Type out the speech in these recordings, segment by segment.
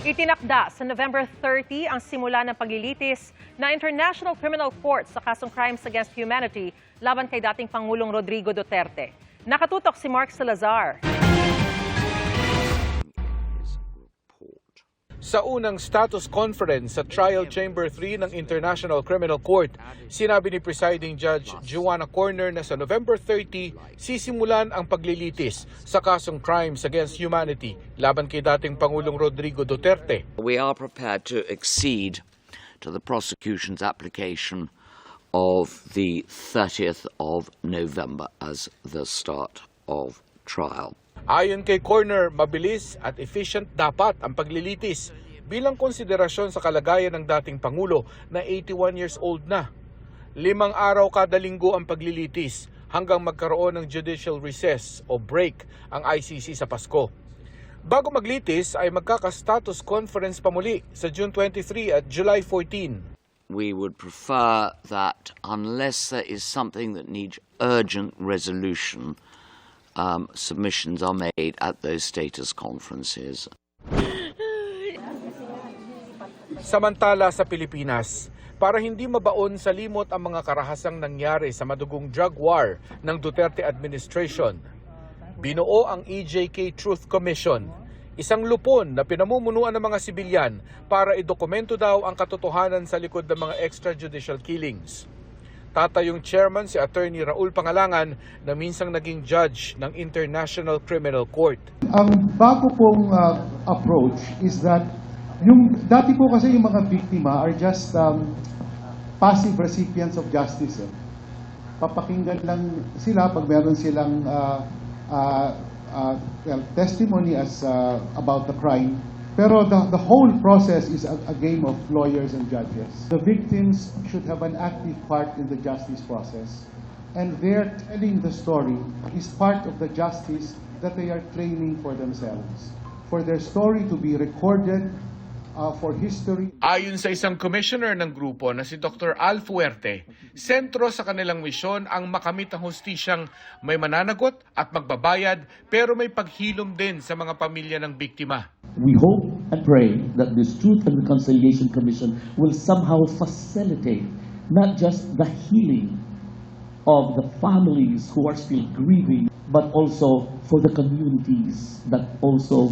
Itinakda sa November 30 ang simula ng paglilitis na International Criminal Court sa kasong Crimes Against Humanity laban kay dating Pangulong Rodrigo Duterte. Nakatutok si Mark Salazar. Sa unang status conference sa Trial Chamber 3 ng International Criminal Court, sinabi ni Presiding Judge Joanna Corner na sa November 30 sisimulan ang paglilitis sa kasong Crimes Against Humanity laban kay dating Pangulong Rodrigo Duterte. We are prepared to accede to the prosecution's application of the 30th of November as the start of trial. Ayon kay Corner, mabilis at efficient dapat ang paglilitis bilang konsiderasyon sa kalagayan ng dating Pangulo na 81 years old na. 5 araw kada linggo ang paglilitis hanggang magkaroon ng judicial recess o break ang ICC sa Pasko. Bago maglitis ay magkaka-status conference pa muli sa June 23 at July 14. We would prefer that unless there is something that needs urgent resolution, submissions are made at those status conferences. Samantala sa Pilipinas, para hindi mabaon sa limot ang mga karahasang nangyari sa madugong drug war ng Duterte administration, binuo ang EJK Truth Commission, isang lupon na pinamumunuan ng mga sibilyan para idokumento daw ang katotohanan sa likod ng mga extrajudicial killings. Tatayong chairman si Attorney Raul Pangalangan na minsang naging judge ng International Criminal Court. Ang bago pong approach is that dati po kasi yung mga biktima are just passive recipients of justice. Papakinggan lang sila pag meron silang testimony about the crime. Pero the whole process is a game of lawyers and judges. The victims should have an active part in the justice process. And their telling the story is part of the justice that they are claiming for themselves. For their story to be recorded for history. Ayon sa isang commissioner ng grupo na si Dr. Al Fuerte, sentro sa kanilang misyon ang makamit ang hustisyang may mananagot at magbabayad pero may paghilom din sa mga pamilya ng biktima. We hope and pray that this Truth and Reconciliation Commission will somehow facilitate not just the healing of the families who are still grieving, but also for the communities that also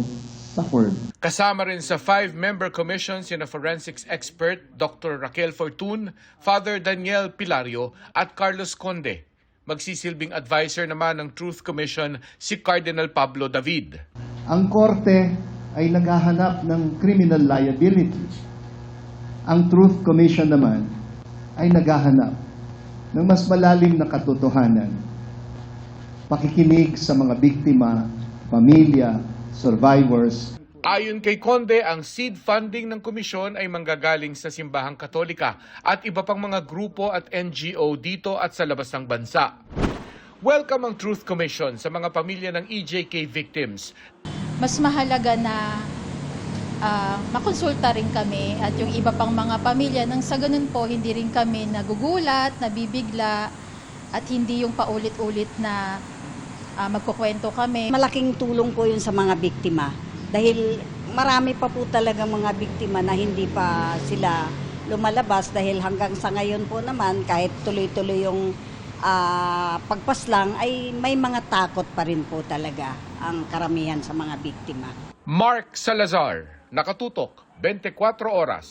suffered. Kasama rin sa 5-member commission sina forensics expert Dr. Raquel Fortun, Father Daniel Pilario at Carlos Conde. Magsisilbing advisor naman ng Truth Commission si Cardinal Pablo David. Ang korte ay naghahanap ng criminal liability. Ang Truth Commission naman ay naghahanap ng mas malalim na katotohanan. Pakikinig sa mga biktima, pamilya, survivors. Ayon kay Conde, ang seed funding ng komisyon ay manggagaling sa Simbahang Katolika at iba pang mga grupo at NGO dito at sa labas ng bansa. Welcome ang Truth Commission sa mga pamilya ng EJK victims. Mas mahalaga na makonsulta rin kami at yung iba pang mga pamilya nang sa ganun po hindi rin kami nagugulat, nabibigla at hindi yung paulit-ulit na magkukwento kami. Malaking tulong po yun sa mga biktima dahil marami pa po talaga mga biktima na hindi pa sila lumalabas dahil hanggang sa ngayon po naman kahit tuloy-tuloy yung pagpaslang ay may mga takot pa rin po talaga ang karamihan sa mga biktima. Mark Salazar, Nakatutok, 24 Oras.